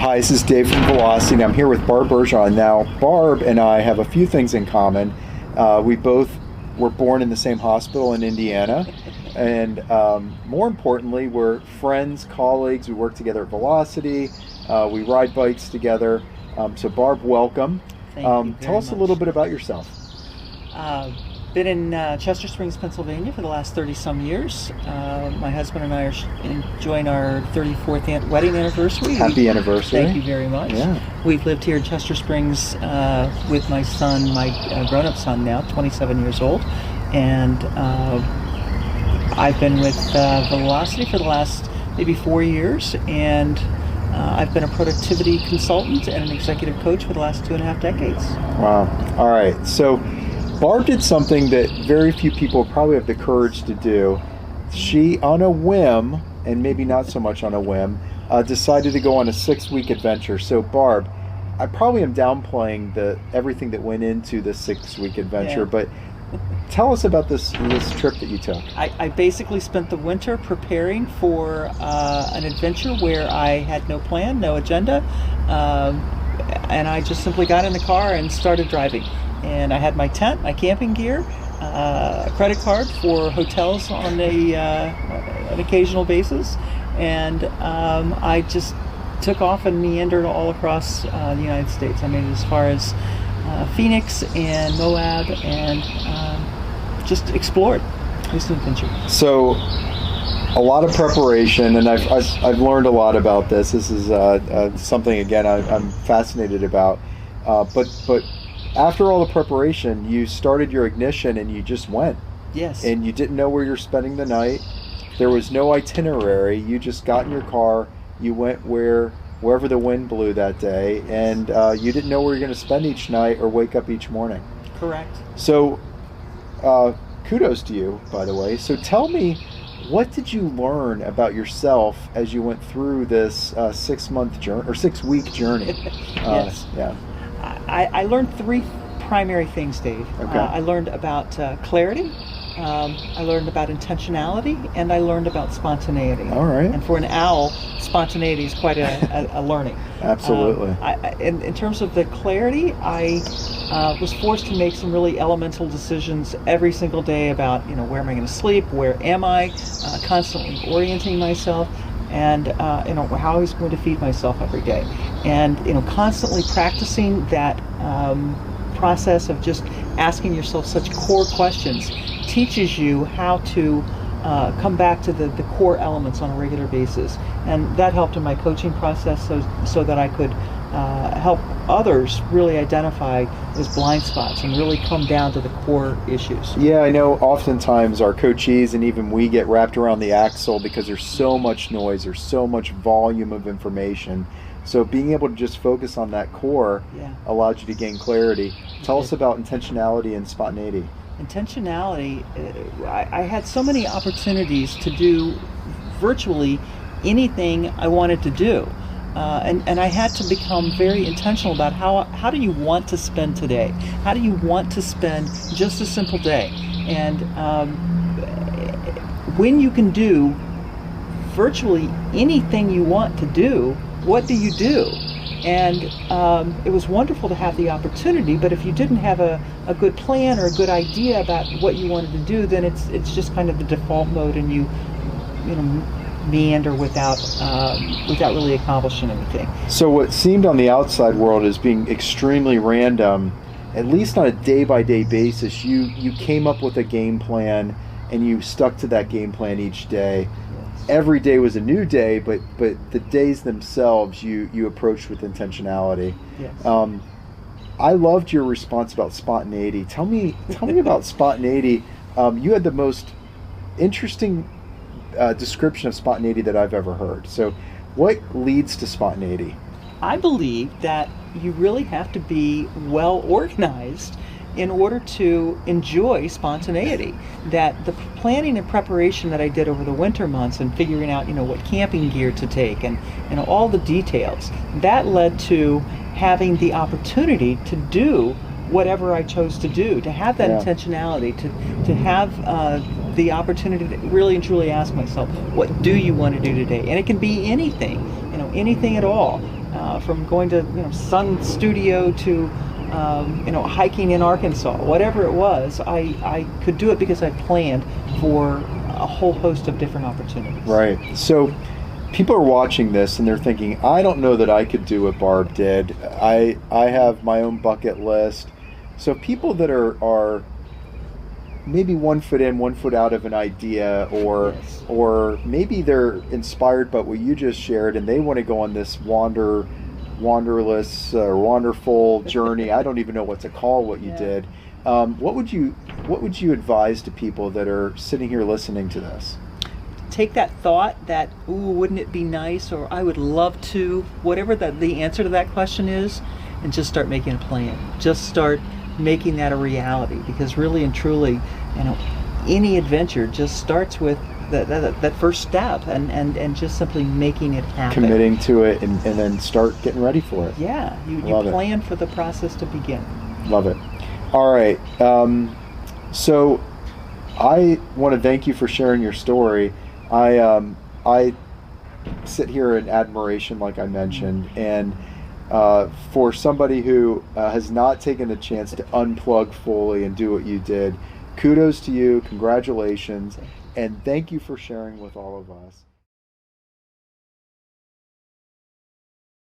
Hi, this is Dave from Velocity, and I'm here with Barb Bergeron. Now, Barb and I have a few things in common. We both were born in the same hospital in Indiana, and more importantly, we're friends, colleagues. We work together at Velocity. We ride bikes together. So, Barb, welcome. Thank you very Tell us much. a little bit about yourself. Been in Chester Springs, Pennsylvania for the last 30-some years. My husband and I are enjoying our 34th wedding anniversary. Happy anniversary. Thank you very much. Yeah. We've lived here in Chester Springs with my son, my grown-up son now, 27 years old. And I've been with Velocity for the last maybe 4 years. And I've been a productivity consultant and an executive coach for the last 2.5 decades. Wow. All right. So, Barb did something that very few people probably have the courage to do. She, on a whim, and maybe not so much on a whim, decided to go on a 6-week adventure. So, Barb, I probably am downplaying everything that went into this 6-week adventure, Yeah. but tell us about this trip that you took. I basically spent the winter preparing for an adventure where I had no plan, no agenda, and I just simply got in the car and started driving. And I had my tent, my camping gear, a credit card for hotels on an occasional basis, and I just took off and meandered all across the United States. I made it as far as Phoenix and Moab, and just explored. It was an adventure. So, a lot of preparation, and I've learned a lot about this. This is something, again, I'm fascinated about. But after all the preparation, you started your ignition and you just went. Yes. And you didn't know where you're spending the night. There was no itinerary. You just got in your car. You went wherever the wind blew that day, and you didn't know where you're going to spend each night or wake up each morning. Correct. So, kudos to you, by the way. So tell me, what did you learn about yourself as you went through this 6-month journey or 6-week journey? Yes. Yeah. I learned 3 primary things, Dave. Okay. I learned about clarity, I learned about intentionality, and I learned about spontaneity. All right. And for an owl, spontaneity is quite a learning. Absolutely. In terms of the clarity, I was forced to make some really elemental decisions every single day about, where am I going to sleep, where am I, constantly orienting myself, and how I was going to feed myself every day, and constantly practicing that process of just asking yourself such core questions teaches you how to come back to the core elements on a regular basis, and that helped in my coaching process so that I could help others really identify those blind spots and really come down to the core issues. Yeah, I know oftentimes our coachees and even we get wrapped around the axle because there's so much noise, there's so much volume of information. So being able to just focus on that core allowed you to gain clarity. Tell us about intentionality and spontaneity. Intentionality, I had so many opportunities to do virtually anything I wanted to do. And I had to become very intentional about how do you want to spend today? How do you want to spend just a simple day? And when you can do virtually anything you want to do, what do you do? And it was wonderful to have the opportunity, but if you didn't have a good plan or a good idea about what you wanted to do, then it's just kind of the default mode, and you meander without really accomplishing anything. So what seemed on the outside world as being extremely random, at least on a day-by-day basis, you came up with a game plan and you stuck to that game plan each day. Yes. Every day was a new day, but the days themselves you approached with intentionality. Yes. I loved your response about spontaneity. Tell me about spontaneity. You had the most interesting description of spontaneity that I've ever heard. So what leads to spontaneity? I believe that you really have to be well organized in order to enjoy spontaneity. That the planning and preparation that I did over the winter months and figuring out, what camping gear to take and all the details, that led to having the opportunity to do whatever I chose to do, to have that intentionality, to have the opportunity to really and truly ask myself, what do you want to do today? And it can be anything, anything at all. from going to Sun Studio to hiking in Arkansas, whatever it was, I could do it because I planned for a whole host of different opportunities. Right. So people are watching this and they're thinking, I don't know that I could do what Barb did. I have my own bucket list. So people that are maybe 1 foot in, 1 foot out of an idea, Yes. or maybe they're inspired by what you just shared and they want to go on this wonderful journey. I don't even know what to call what you Yeah. did. What would you advise to people that are sitting here listening to this? Take that thought that, ooh, wouldn't it be nice, or I would love to, whatever the answer to that question is, and just start making a plan. Just start making that a reality, because really and truly, any adventure just starts with that first step, and just simply making it happen. Committing to it and then start getting ready for it. Yeah, you Love it. plan for the process to begin. Love it. All right. So I want to thank you for sharing your story. I sit here in admiration, like I mentioned, and for somebody who has not taken the chance to unplug fully and do what you did, kudos to you, congratulations, and thank you for sharing with all of us.